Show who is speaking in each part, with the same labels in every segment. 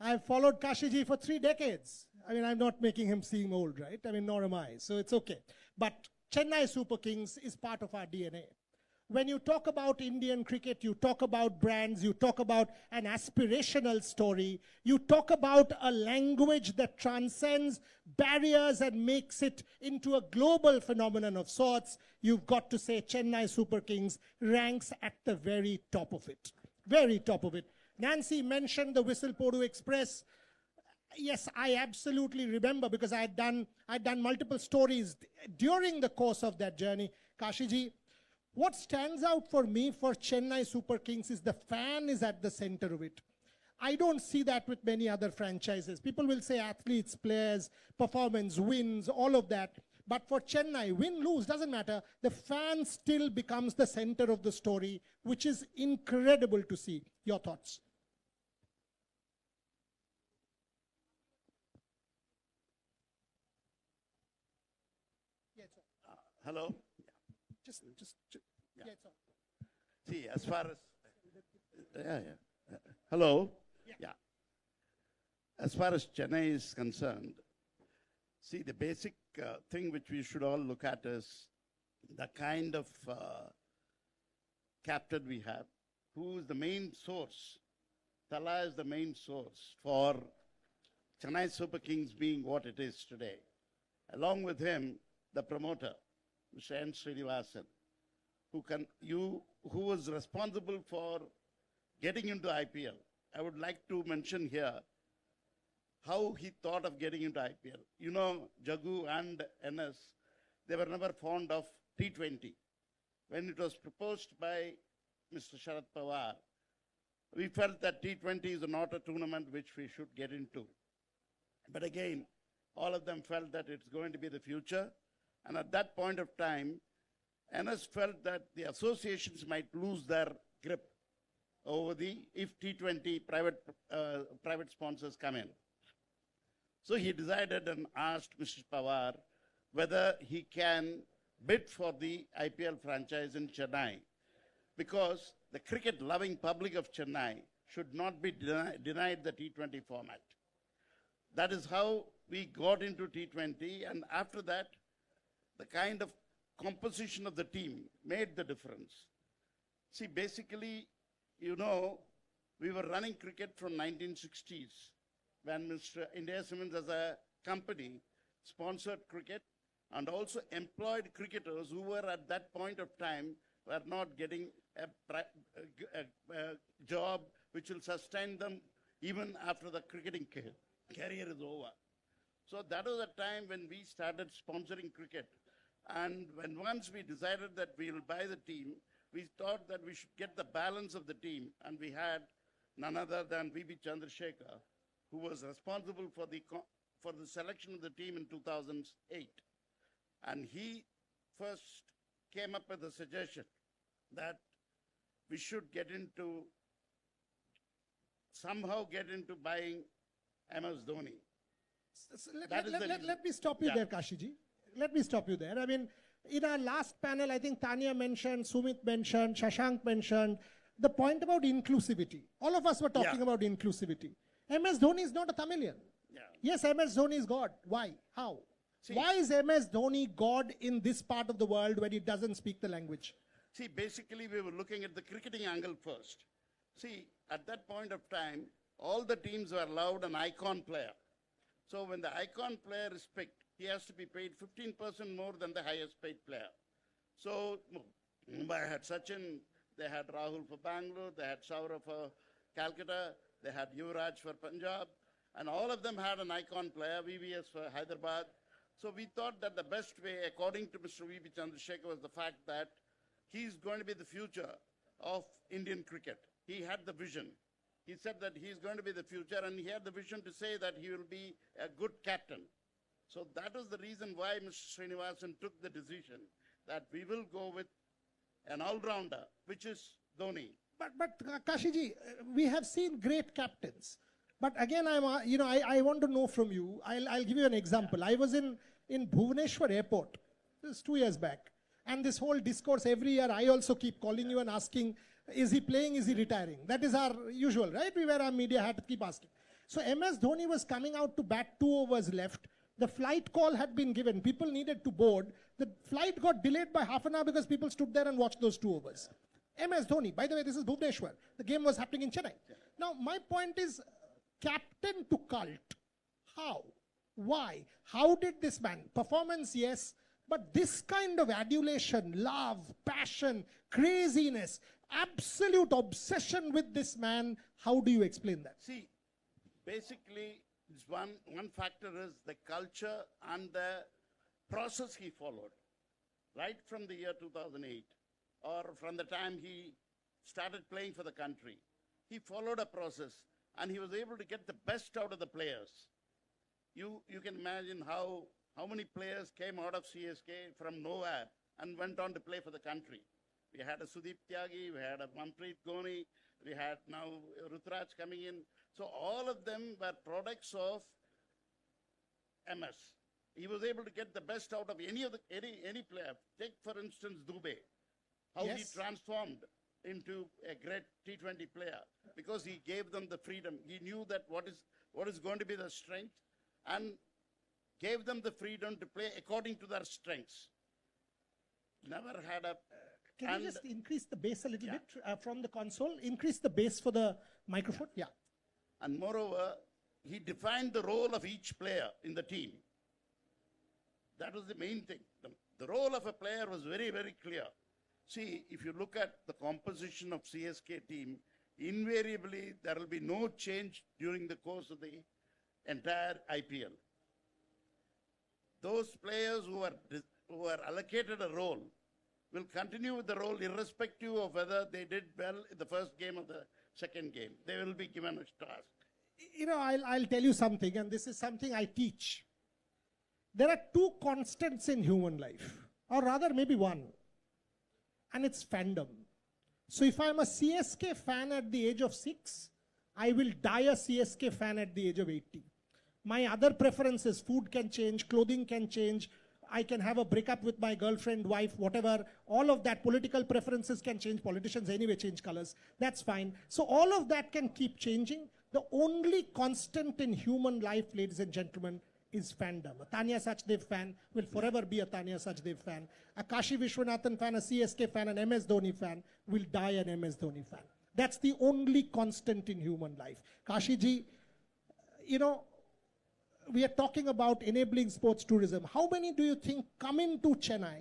Speaker 1: I've followed Kashiji for 3 decades. I mean, I'm not making him seem old, right? I mean, nor am I, so it's okay. But Chennai Super Kings is part of our DNA. When you talk about Indian cricket, you talk about brands, you talk about an aspirational story, you talk about a language that transcends barriers and makes it into a global phenomenon of sorts, you've got to say Chennai Super Kings ranks at the very top of it. Very top of it. Nancy mentioned the Whistle-Podu Express. Yes, I absolutely remember because I'd done multiple stories during the course of that journey. Kashiji, what stands out for me for Chennai Super Kings is the fan is at the center of it. I don't see that with many other franchises. People will say athletes, players, performance, wins, all of that. But for Chennai, win, lose, doesn't matter. The fan still becomes the center of the story, which is incredible to see. Your thoughts? Yes, sir.
Speaker 2: Hello?
Speaker 1: Just
Speaker 2: Yeah.
Speaker 1: yes, sir.
Speaker 2: See, as far as... Hello?
Speaker 1: Yeah.
Speaker 2: As far as Chennai is concerned, see, the basic thing which we should all look at is the kind of captain we have, who is the main source. Tala is the main source for Chennai Super Kings being what it is today. Along with him, the promoter, Mr. N. Srinivasan, who was responsible for getting into IPL. I would like to mention here how he thought of getting into IPL. You know, Jagu and NS, they were never fond of T20. When it was proposed by Mr. Sharad Pawar, we felt that T20 is not a tournament which we should get into. But again, all of them felt that it's going to be the future. And at that point of time, NS felt that the associations might lose their grip over if T20 private sponsors come in. So he decided and asked Mr. Pawar whether he can bid for the IPL franchise in Chennai, because the cricket-loving public of Chennai should not be denied the T20 format. That is how we got into T20, and after that, the kind of composition of the team made the difference. See, basically, you know, we were running cricket from 1960s when Mr. India Cements as a company sponsored cricket and also employed cricketers who were at that point of time were not getting a job which will sustain them even after the cricketing career is over. So that was a time when we started sponsoring cricket. And when once we decided that we will buy the team, we thought that we should get the balance of the team. And we had none other than V.B. Chandrasekhar, who was responsible for the selection of the team in 2008. And he first came up with a suggestion that we should somehow get into buying MS Dhoni.
Speaker 1: Let me stop you there, Kashiji. Let me stop you there. I mean, in our last panel, I think Tanya mentioned, Sumit mentioned, Shashank mentioned, the point about inclusivity. All of us were talking about inclusivity. MS Dhoni is not a Tamilian.
Speaker 2: Yeah.
Speaker 1: Yes, MS Dhoni is God. Why? How? See, why is MS Dhoni God in this part of the world when he doesn't speak the language?
Speaker 2: See, basically, we were looking at the cricketing angle first. See, at that point of time, all the teams were allowed an icon player. So when the icon player is picked, he has to be paid 15% more than the highest paid player. So Mumbai had Sachin, they had Rahul for Bangalore, they had Saurav for Calcutta, they had Yuvraj for Punjab, and all of them had an icon player, VVS for Hyderabad. So we thought that the best way, according to Mr. V.B. Chandrasekhar, was the fact that he's going to be the future of Indian cricket. He had the vision. He said that he's going to be the future, and he had the vision to say that he will be a good captain. So that was the reason why Mr. Srinivasan took the decision that we will go with an all-rounder, which is Dhoni.
Speaker 1: But Kashiji, we have seen great captains. But again, I want to know from you. I'll give you an example. I was in Bhubaneswar airport, this is 2 years back. And this whole discourse every year, I also keep calling you and asking, is he playing, is he retiring? That is our usual, right? We wear our media hat, keep asking. So MS Dhoni was coming out to bat 2 overs left. The flight call had been given. People needed to board. The flight got delayed by half an hour because people stood there and watched those 2 overs. MS Dhoni, by the way, this is Bhubaneswar. The game was happening in Chennai. Now, my point is, captain to cult. How? Why? How did this man? Performance, yes, but this kind of adulation, love, passion, craziness, absolute obsession with this man, how do you explain that?
Speaker 2: See, basically, one factor is the culture and the process he followed, right from the year 2008, or from the time he started playing for the country. He followed a process, and he was able to get the best out of the players. You can imagine how many players came out of CSK from nowhere and went on to play for the country. We had a Sudeep Tyagi, we had a Manpreet Dhoni, we had now Rutraj coming in. So all of them were products of MS. He was able to get the best out of any player. Take, for instance, Dubey, how he transformed into a great T20 player because he gave them the freedom. He knew that what is going to be the strength and gave them the freedom to play according to their strengths. Never had a...
Speaker 1: Can you just increase the bass a little bit from the console? Increase the bass for the microphone? Yeah.
Speaker 2: And moreover, he defined the role of each player in the team. That was the main thing. The role of a player was very, very clear. See, if you look at the composition of CSK team, invariably there will be no change during the course of the entire IPL. Those players who are allocated a role will continue with the role irrespective of whether they did well in the first game or the second game. They will be given a task.
Speaker 1: You know, I'll tell you something, and this is something I teach. There are 2 constants in human life, or rather maybe 1, and it's fandom. So if I'm a CSK fan at the age of 6, I will die a CSK fan at the age of 80. My other preferences, food can change, clothing can change, I can have a breakup with my girlfriend, wife, whatever. All of that, political preferences can change. Politicians anyway change colors. That's fine. So all of that can keep changing. The only constant in human life, ladies and gentlemen, is fandom. A Tanya Sachdev fan will forever be a Tanya Sachdev fan. A Kashi Viswanathan fan, a CSK fan, an MS Dhoni fan will die an MS Dhoni fan. That's the only constant in human life. Kashi ji, you know, we are talking about enabling sports tourism. How many do you think come into Chennai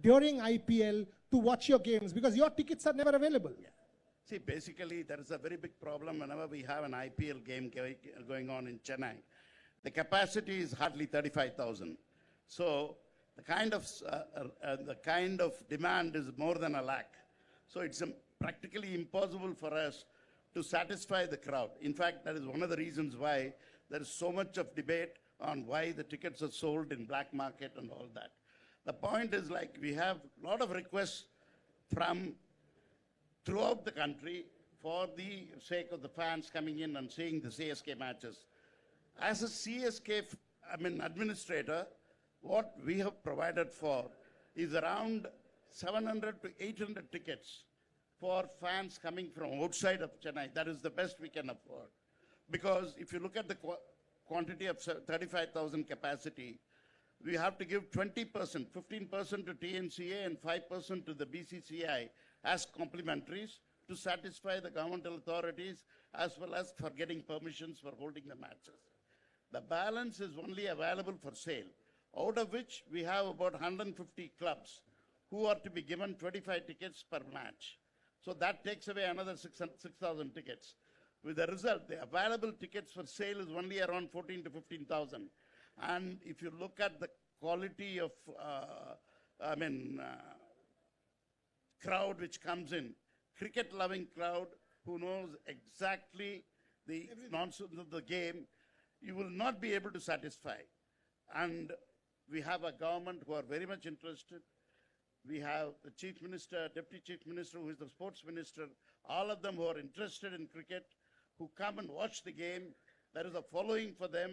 Speaker 1: during IPL to watch your games? Because your tickets are never available.
Speaker 2: Yeah. See, basically, there is a very big problem whenever we have an IPL game going on in Chennai. The capacity is hardly 35,000. So the kind of demand is more than 1 lakh. So it's practically impossible for us to satisfy the crowd. In fact, that is one of the reasons why there is so much of debate on why the tickets are sold in black market and all that. The point is, like, we have a lot of requests from throughout the country for the sake of the fans coming in and seeing the CSK matches. As a CSK administrator, what we have provided for is around 700 to 800 tickets for fans coming from outside of Chennai. That is the best we can afford. Because if you look at the quantity of 35,000 capacity, we have to give 20%, 15% to TNCA and 5% to the BCCI as complementaries to satisfy the governmental authorities as well as for getting permissions for holding the matches. The balance is only available for sale, out of which we have about 150 clubs who are to be given 25 tickets per match. So that takes away another 6,000 tickets. With the result, the available tickets for sale is only around 14 to 15,000. And if you look at the quality of, crowd which comes in, cricket-loving crowd who knows exactly the nonsense of the game, you will not be able to satisfy. And we have a government who are very much interested. We have the Chief Minister, Deputy Chief Minister, who is the Sports Minister, all of them who are interested in cricket, who come and watch the game. There is a following for them,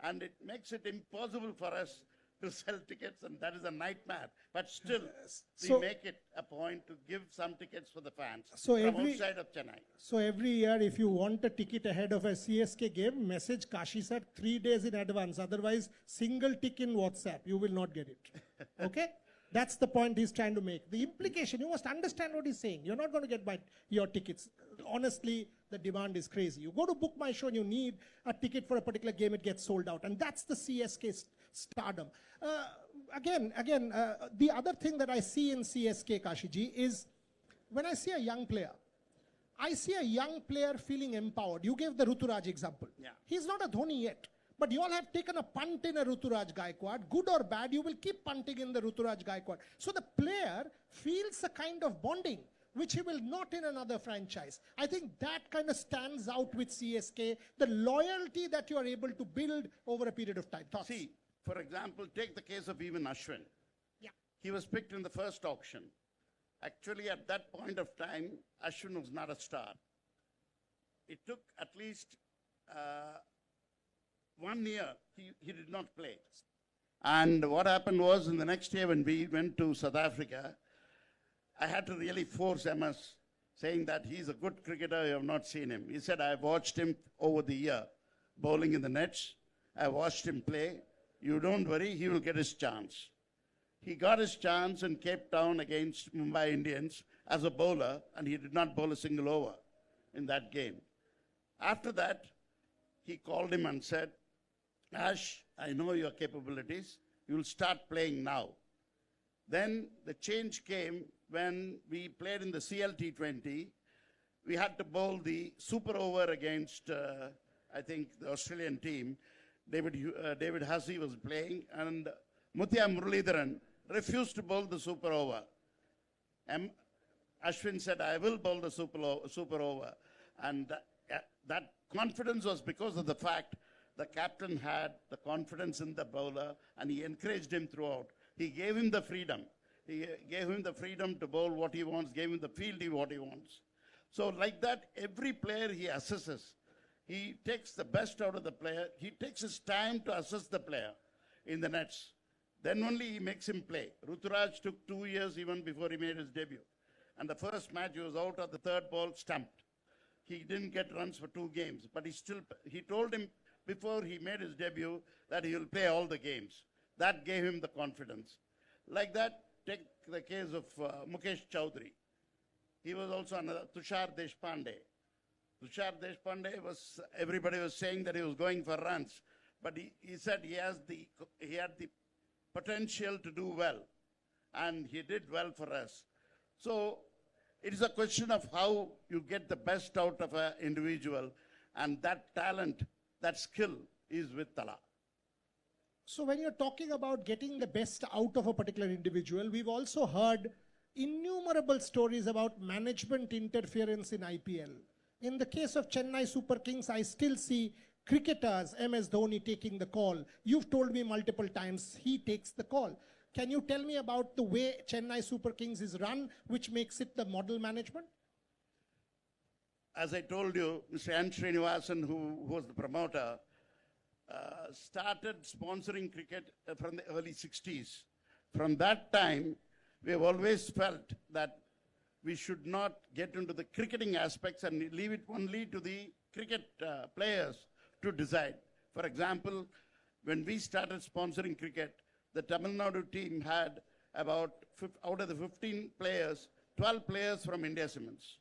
Speaker 2: and it makes it impossible for us to sell tickets, and that is a nightmare. But still,
Speaker 1: So-
Speaker 2: we make it a point to give some tickets for the fans
Speaker 1: So
Speaker 2: from
Speaker 1: every-
Speaker 2: outside of Chennai.
Speaker 1: So every year, if you want a ticket ahead of a CSK game, message Kashi sir 3 days in advance. Otherwise, single tick in WhatsApp, you will not get it. Okay? That's the point he's trying to make. The implication, you must understand what he's saying. You're not going to get your tickets. Honestly, the demand is crazy. You go to book my show and you need a ticket for a particular game, it gets sold out. And that's the CSK stardom. The other thing that I see in CSK, Kashiji, is when I see a young player, I see a young player feeling empowered. You gave the Ruturaj example.
Speaker 2: Yeah.
Speaker 1: He's not a Dhoni yet. But you all have taken a punt in a Ruturaj Gaikwad. Good or bad, you will keep punting in the Ruturaj Gaikwad. So the player feels a kind of bonding, which he will not in another franchise. I think that kind of stands out with CSK, the loyalty that you are able to build over a period of time. Thoughts?
Speaker 2: See, for example, take the case of even Ashwin.
Speaker 1: Yeah.
Speaker 2: He was picked in the first auction. Actually, at that point of time, Ashwin was not a star. It took at least 1 year, he did not play. And what happened was, in the next year when we went to South Africa, I had to really force MS, saying that he's a good cricketer, you have not seen him. He said, I've watched him over the year, bowling in the nets. I watched him play. You don't worry, he will get his chance. He got his chance in Cape Town against Mumbai Indians as a bowler, and he did not bowl a single over in that game. After that, he called him and said, Ash, I know your capabilities. You will start playing now. Then the change came when we played in the CLT20. We had to bowl the super over against, I think, the Australian team. David Hussey was playing, and Muthia Muralidharan refused to bowl the super over. Ashwin said, I will bowl the super over. And that confidence was because of the fact the captain had the confidence in the bowler, and he encouraged him throughout. He gave him the freedom. He gave him the freedom to bowl what he wants, gave him the field what he wants. So like that, every player he assesses. He takes the best out of the player. He takes his time to assess the player in the nets. Then only he makes him play. Ruturaj took 2 years even before he made his debut. And the first match, he was out at the third ball, stumped. He didn't get runs for 2 games, but he told him before he made his debut that he will play all the games. That gave him the confidence. Like that, take the case of Mukesh Chowdhury. He was also another, Tushar Deshpande. Tushar Deshpande everybody was saying that he was going for runs, but he said he had the potential to do well, and he did well for us. So it is a question of how you get the best out of an individual, and that talent, that skill is with Tala.
Speaker 1: So when you're talking about getting the best out of a particular individual, we've also heard innumerable stories about management interference in IPL. In the case of Chennai Super Kings, I still see cricketers, MS Dhoni, taking the call. You've told me multiple times he takes the call. Can you tell me about the way Chennai Super Kings is run, which makes it the model management?
Speaker 2: As I told you, Mr. N. Srinivasan, who was the promoter, started sponsoring cricket from the early 60s. From that time, we have always felt that we should not get into the cricketing aspects and leave it only to the cricket players to decide. For example, when we started sponsoring cricket, the Tamil Nadu team had about, out of the 15 players, 12 players from India Cements.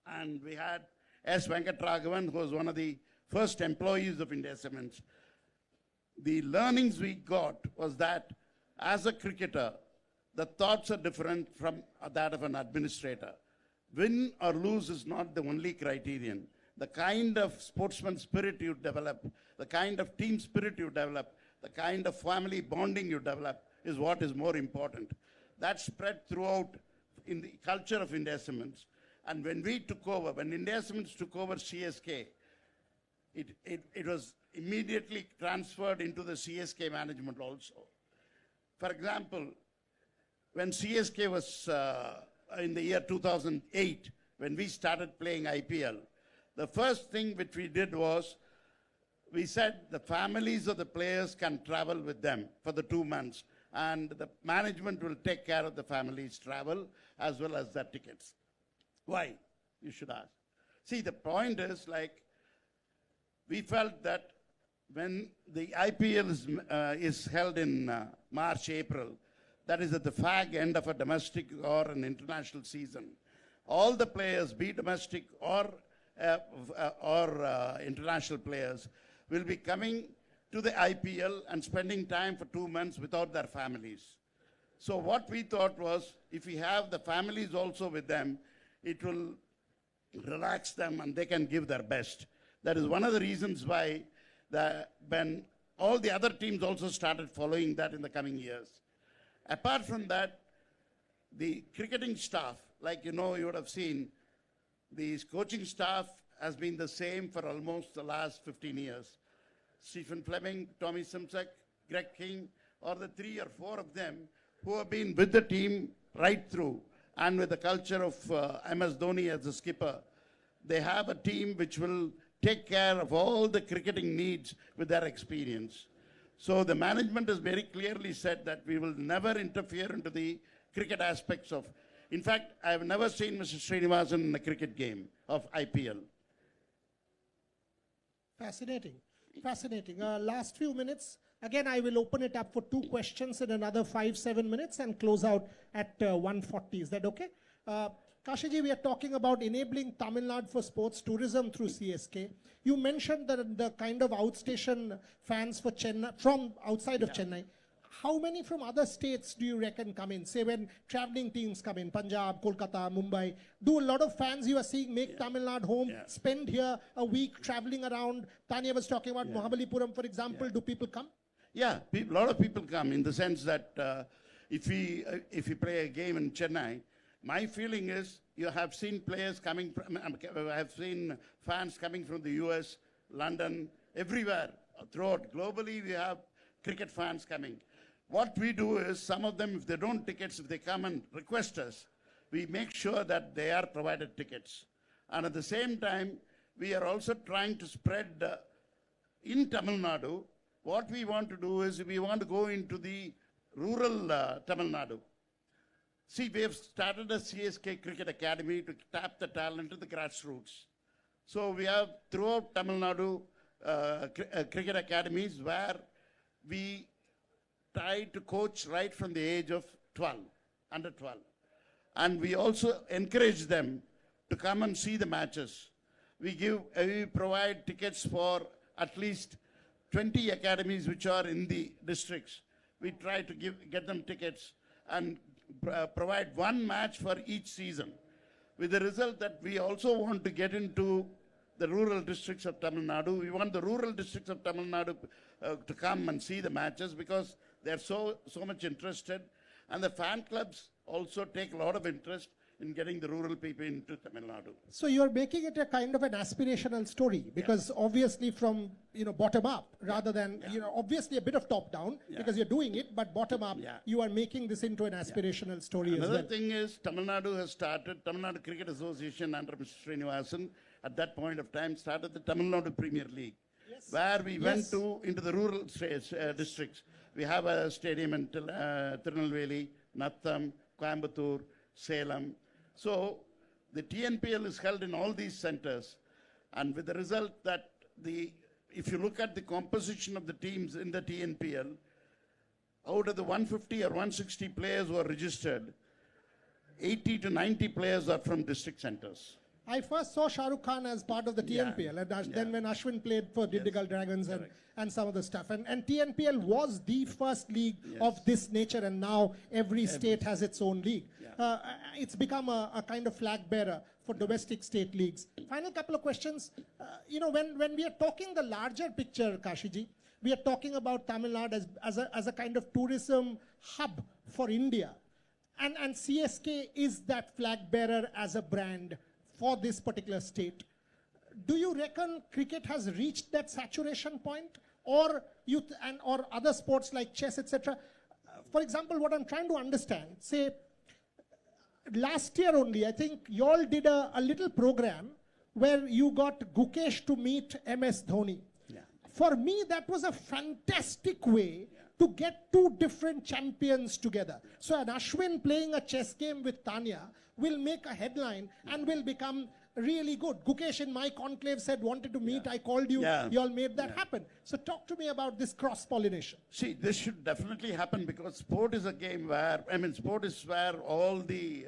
Speaker 2: And we had S. Venkatraghavan, who was one of the first employees of India Cements. The learnings we got was that as a cricketer, the thoughts are different from that of an administrator. Win or lose is not the only criterion. The kind of sportsman spirit you develop, the kind of team spirit you develop, the kind of family bonding you develop is what is more important. That spread throughout in the culture of India Cements. And when we took over, when India Cements took over CSK, it was immediately transferred into the CSK management also. For example, when CSK was in the year 2008, when we started playing IPL, the first thing which we did was we said the families of the players can travel with them for the 2 months, and the management will take care of the families' travel as well as their tickets. Why? You should ask. See, the point is, like, we felt that when the IPL is held in March, April, that is at the fag end of a domestic or an international season, all the players, be domestic or international players, will be coming to the IPL and spending time for 2 months without their families. So what we thought was, if we have the families also with them, it will relax them and they can give their best. That is one of the reasons why when all the other teams also started following that in the coming years. Apart from that, the cricketing staff, like you would have seen, the coaching staff has been the same for almost the last 15 years. Stephen Fleming, Tommy Simsek, Greg King, or the 3 or 4 of them who have been with the team right through, and with the culture of MS Dhoni as the skipper. They have a team which will take care of all the cricketing needs with their experience. So the management has very clearly said that we will never interfere into the cricket aspects of. In fact, I have never seen Mr. Srinivasan in a cricket game of IPL.
Speaker 1: Fascinating. Fascinating. Last few minutes. Again, I will open it up for 2 questions in another 5-7 minutes and close out at 1:40. Is that okay? Kashiji, we are talking about enabling Tamil Nadu for sports tourism through CSK. You mentioned the kind of outstation fans for Chennai, from outside of Chennai. How many from other states do you reckon come in? Say when traveling teams come in, Punjab, Kolkata, Mumbai, do a lot of fans you are seeing make Tamil Nadu home, spend here a week traveling around? Tanya was talking about Mahabalipuram, for example. Do people come?
Speaker 2: Yeah, a lot of people come, in the sense that if we play a game in Chennai, my feeling is you have seen players coming from, I have seen fans coming from the US, London, everywhere, throughout. Globally, we have cricket fans coming. What we do is, some of them, if they don't tickets, if they come and request us, we make sure that they are provided tickets. And at the same time, we are also trying to spread in Tamil Nadu. What we want to do is, we want to go into the rural Tamil Nadu. See, we have started a CSK Cricket Academy to tap the talent of the grassroots. So we have throughout Tamil Nadu cricket academies where we try to coach right from the age of 12, under 12. And we also encourage them to come and see the matches. We provide tickets for at least 20 academies which are in the districts. We try to get them tickets and provide 1 match for each season, with the result that we also want to get into the rural districts of Tamil Nadu. We want the rural districts of Tamil Nadu to come and see the matches, because they're so much interested, and the fan clubs also take a lot of interest in getting the rural people into Tamil Nadu.
Speaker 1: So you're making it a kind of an aspirational story, because obviously from bottom up, rather than obviously a bit of top down, because you're doing it, but bottom up, you are making this into an aspirational story as well.
Speaker 2: Another thing is, Tamil Nadu has started, Tamil Nadu Cricket Association under Mr. Srinivasan, at that point of time, started the Tamil Nadu Premier League, where we went into the rural districts. We have a stadium in Tirunelveli, Natham, Coimbatore, Salem. So the TNPL is held in all these centers, and with the result that if you look at the composition of the teams in the TNPL, out of the 150 or 160 players who are registered, 80 to 90 players are from district centers.
Speaker 1: I first saw Shah Rukh Khan as part of the TNPL, and then when Ashwin played for Dindigul Dragons and some of the stuff. And TNPL was the first league of this nature, and now every state has its own league. It's become a kind of flag bearer for domestic state leagues. Final couple of questions. When we are talking the larger picture, Kashiji, we are talking about Tamil Nadu as a kind of tourism hub for India. And CSK is that flag bearer as a brand for this particular state. Do you reckon cricket has reached that saturation point, or or other sports like chess, etc.? For example, what I'm trying to understand, say, last year only, I think you all did a little program where you got Gukesh to meet MS Dhoni. for me, that was a fantastic way to get two different champions together. So an Ashwin playing a chess game with Tanya will make a headline and will become really good. Gukesh in my conclave said, wanted to meet, I called you, you all made that happen. So talk to me about this cross-pollination.
Speaker 2: See, this should definitely happen because sport is a game where, sport is where all the,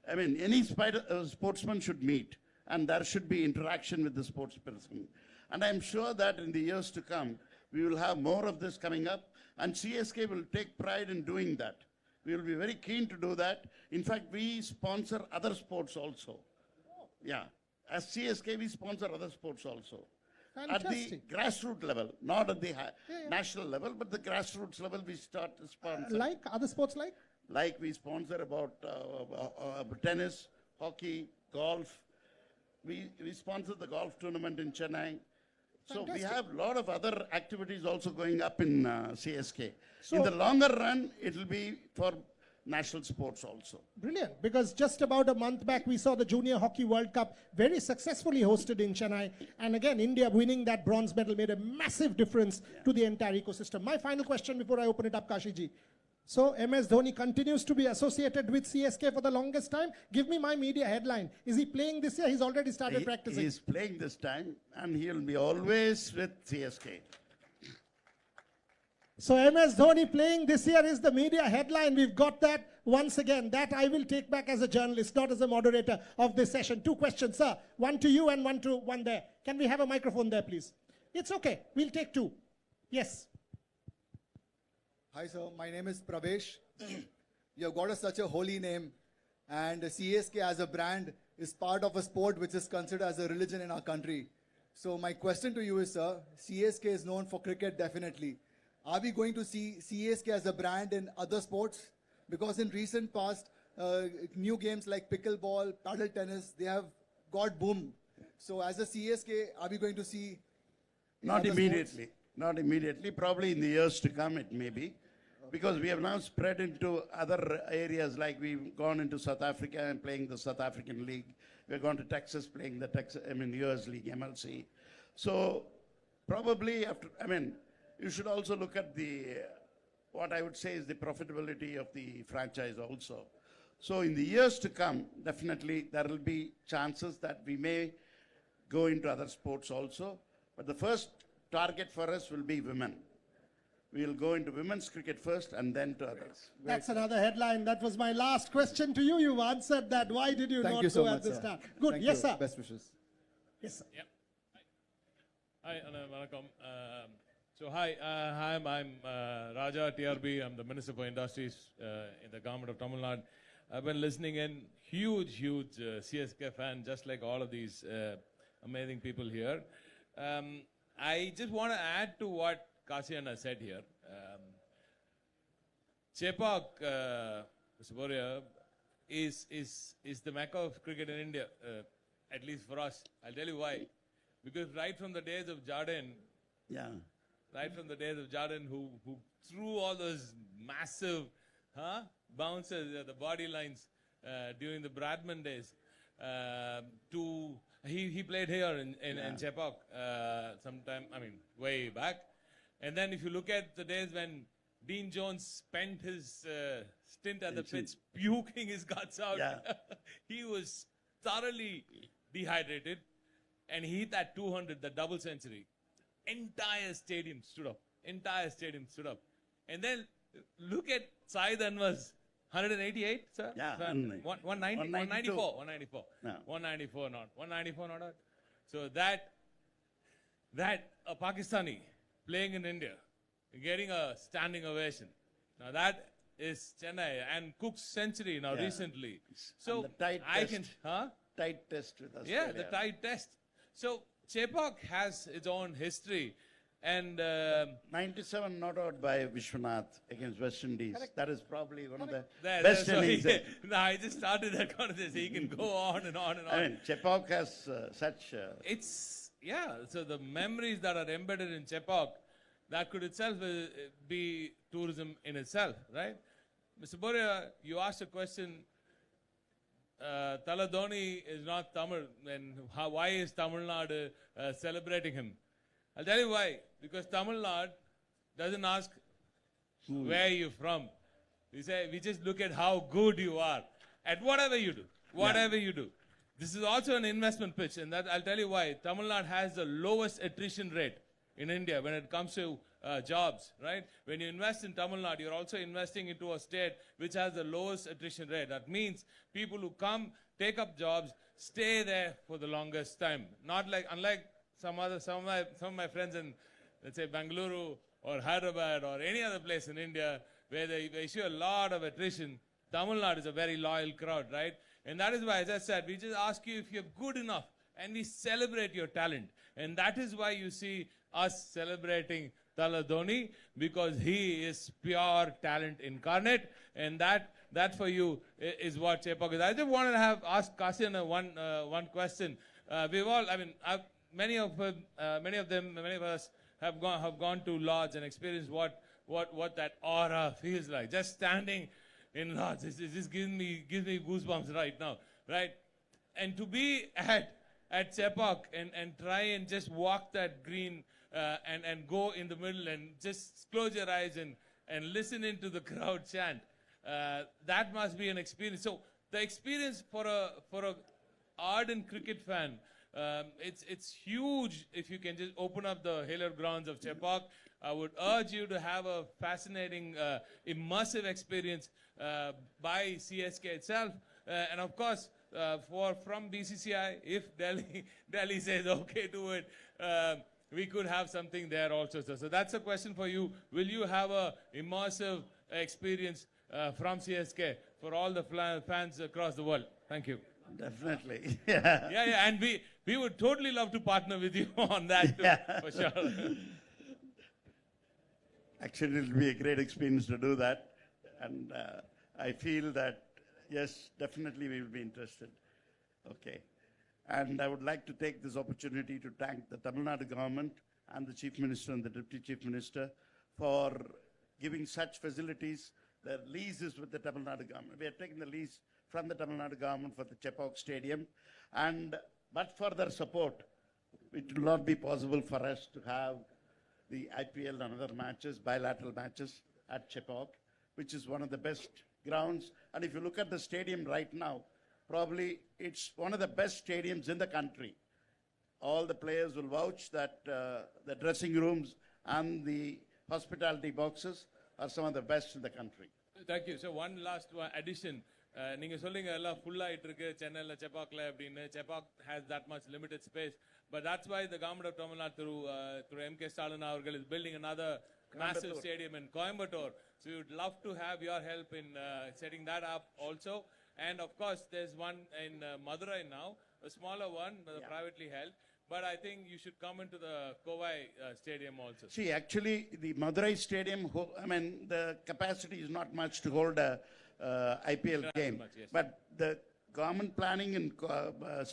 Speaker 2: any sportsman should meet and there should be interaction with the sports person. And I'm sure that in the years to come, we will have more of this coming up and CSK will take pride in doing that. We will be very keen to do that. In fact, we sponsor other sports also. Yeah, as CSK, we sponsor other sports also.
Speaker 1: Fantastic.
Speaker 2: At the grassroots level, not at the national level, but the grassroots level, we start to sponsor.
Speaker 1: Like other sports like?
Speaker 2: Like we sponsor about tennis, hockey, golf. We sponsor the golf tournament in Chennai. So we have a lot of other activities also going up in CSK. So in the longer run, it will be for national sports also.
Speaker 1: Brilliant, because just about a month back, we saw the Junior Hockey World Cup very successfully hosted in Chennai. And again, India winning that bronze medal made a massive difference to the entire ecosystem. My final question before I open it up, Kashiji. So MS Dhoni continues to be associated with CSK for the longest time. Give me my media headline. Is he playing this year? He's already started practicing.
Speaker 2: He's playing this time and he'll be always with CSK.
Speaker 1: So MS Dhoni playing this year is the media headline. We've got that once again. That I will take back as a journalist, not as a moderator of this session. Two questions, sir. One to you and one there. Can we have a microphone there, please? It's okay. We'll take two. Yes.
Speaker 3: Hi, sir. My name is Pravesh. You have got such a holy name. And CSK as a brand is part of a sport which is considered as a religion in our country. So my question to you is, sir, CSK is known for cricket, definitely. Are we going to see CSK as a brand in other sports? Because in recent past, new games like pickleball, paddle tennis, they have got boom. So as a CSK, are we going to see...
Speaker 2: Not immediately. Sports? Not immediately. Probably in the years to come, it may be. Because we have now spread into other areas, like we've gone into South Africa and playing the South African League. We've gone to Texas playing the US League, MLC. So probably after, you should also look at what I would say is the profitability of the franchise also. So in the years to come, definitely there will be chances that we may go into other sports also. But the first target for us will be women. We will go into women's cricket first and then to others.
Speaker 1: That's another headline. That was my last question to you. You've answered that. Why did you not go at the start? Good.
Speaker 3: Thank
Speaker 1: yes,
Speaker 3: you.
Speaker 1: sir.
Speaker 3: Best wishes.
Speaker 1: Yes, sir.
Speaker 4: Yeah. Hi, Vanakkam. So hi, I'm Raja TRB. I'm the Minister for Industries in the government of Tamil Nadu. I've been listening in. Huge CSK fan, just like all of these amazing people here. I just want to add to what Kasiyana said here. Chepak, Mr. Boria, is the mecca of cricket in India, at least for us. I'll tell you why. Because right from the days of Jardine, who threw all those massive bounces at the body lines during the Bradman days, he played here in Chepak sometime, way back. And then if you look at the days when Dean Jones spent his stint at the pitch puking his guts out, he was thoroughly dehydrated and he hit that 200, the double century. Entire stadium stood up. And then look at Saeed Anwar's 188, sir?
Speaker 2: Yeah.
Speaker 4: 194. 194 not out. So that a Pakistani playing in India, getting a standing ovation. Now that is Chennai and Cook's century now recently. So
Speaker 2: tight test with Australia.
Speaker 4: Yeah, the tight test. So Chepak has its own history. And
Speaker 2: 97 not out by Viswanathan against West Indies. Correct. That is probably one of the best innings.
Speaker 4: No, I just started that conversation. He can go on and on and on.
Speaker 2: Chepak has such...
Speaker 4: so the memories that are embedded in Chepak, that could itself be tourism in itself, right? Mr. Boria, you asked a question, Tala Dhoni is not Tamil, and why is Tamil Nadu celebrating him? I'll tell you why. because Tamil Nadu doesn't ask where you're from. We just look at how good you are at whatever you do. Whatever you do. This is also an investment pitch, and that I'll tell you why. Tamil Nadu has the lowest attrition rate in India when it comes to jobs, right? When you invest in Tamil Nadu, you're also investing into a state which has the lowest attrition rate. That means people who come, take up jobs, stay there for the longest time. Unlike some of my friends in, let's say, Bengaluru or Hyderabad or any other place in India where they issue a lot of attrition. Tamil Nadu is a very loyal crowd, right? And that is why, as I said, we just ask you if you're good enough, and we celebrate your talent. And that is why you see us celebrating Dhoni, because he is pure talent incarnate, and that for you is what Chepak is. I just wanted to ask Kasian one question. Many of us have gone to Lords and experienced what that aura feels like. Just standing in Lords, it just gives me goosebumps right now, right? And to be at Chepak and try and just walk that green and go in the middle and just close your eyes and listen into the crowd chant, that must be an experience. So the experience for a ardent cricket fan, it's huge. If you can just open up the Halo grounds of Chepak, I would urge you to have a fascinating, immersive experience by CSK itself. And of course, from BCCI, if Delhi says okay to it, we could have something there also. So that's a question for you. Will you have a immersive experience from CSK for all the fans across the world? Thank you.
Speaker 2: Definitely.
Speaker 4: Yeah. And we would totally love to partner with you on that too, for sure.
Speaker 2: Actually, it will be a great experience to do that. And I feel that, yes, definitely we will be interested. Okay. And I would like to take this opportunity to thank the Tamil Nadu government and the Chief Minister and the Deputy Chief Minister for giving such facilities. The lease is with the Tamil Nadu government. We are taking the lease from the Tamil Nadu government for the Chepak Stadium. But for their support, it will not be possible for us to have the IPL and other matches, bilateral matches at Chepak, which is one of the best grounds. And if you look at the stadium right now, probably it's one of the best stadiums in the country. All the players will vouch that the dressing rooms and the hospitality boxes are some of the best in the country.
Speaker 4: Thank you. So one last addition. நீங்க சொல்றீங்க எல்லாம் full ஆயிட்டு இருக்கு சென்னையில செபாக்ல அப்படினு. Chepak has that much limited space, but that's why the government of Tamil Nadu through MK Stalin அவர்கள் is building another massive stadium in Coimbatore. So we would love to have your help in setting that up also. And of course there's one in Madurai now, a smaller one, privately held. But I think you should come into the Kovai stadium also.
Speaker 2: See, actually, the Madurai stadium, the capacity is not much to hold a IPL game.
Speaker 4: Much, yes.
Speaker 2: But the government planning in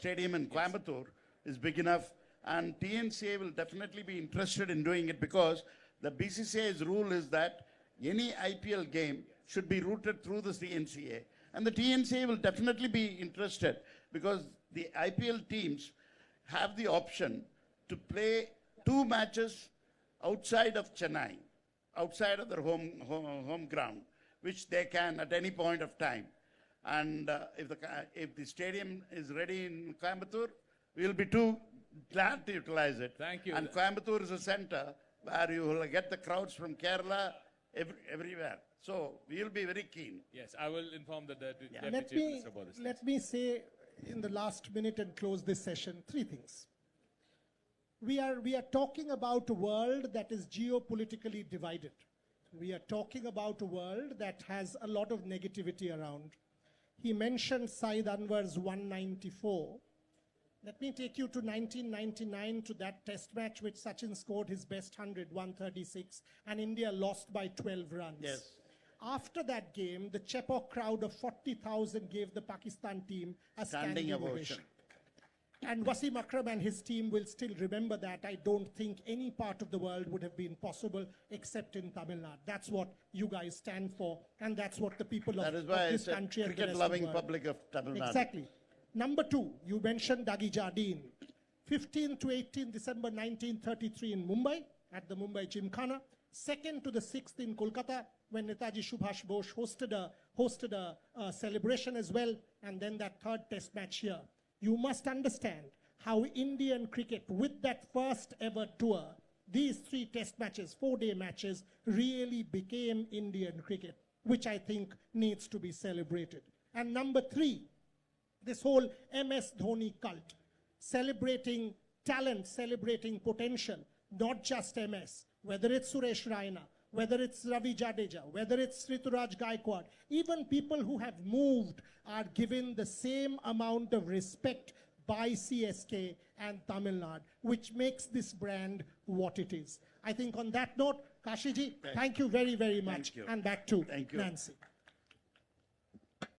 Speaker 2: stadium in Coimbatore is big enough. And TNCA will definitely be interested in doing it because the BCCI's rule is that any IPL game should be routed through the TNCA. And the TNCA will definitely be interested because the IPL teams have the option to play 2 matches outside of Chennai, outside of their home ground, which they can at any point of time. And if the stadium is ready in Coimbatore, we will be too glad to utilize it.
Speaker 4: Thank you.
Speaker 2: And Coimbatore is a center where you will get the crowds from Kerala everywhere. So we will be very keen.
Speaker 4: Yes, I will inform the Deputy
Speaker 1: Let
Speaker 4: Chief Minister about this.
Speaker 1: Let me say in the last minute and close this session 3 things. We are talking about a world that is geopolitically divided. We are talking about a world that has a lot of negativity around. He mentioned Saeed Anwar's 194. Let me take you to 1999, to that test match which Sachin scored his best 100, 136, and India lost by 12 runs.
Speaker 2: Yes.
Speaker 1: After that game, the Chepak crowd of 40,000 gave the Pakistan team a standing ovation. And Wasim Akram and his team will still remember that. I don't think any part of the world would have been possible except in Tamil Nadu. That's what you guys stand for, and that's what the people of this country and the rest of the
Speaker 2: cricket-loving
Speaker 1: world.
Speaker 2: public of Tamil Nadu.
Speaker 1: Exactly. Number 2, you mentioned Dagi Jardine. 15 to 18 December 1933 in Mumbai. at the Mumbai Gymkhana, 2nd to the 6th in Kolkata, when Netaji Subhash Bose hosted a celebration as well, and then that 3rd test match here. You must understand how Indian cricket, with that first ever tour, these 3 test matches, 4-day matches, really became Indian cricket, which I think needs to be celebrated. And number 3, this whole MS Dhoni cult, celebrating talent, celebrating potential, not just MS, whether it's Suresh Raina, whether it's Ravi Jadeja, whether it's Rituraj Gaikwad, even people who have moved are given the same amount of respect by CSK and Tamil Nadu, which makes this brand what it is. I think on that note, Kashiji, thank you very, very much.
Speaker 2: you.
Speaker 1: And back to
Speaker 2: Thank you.
Speaker 1: Nancy.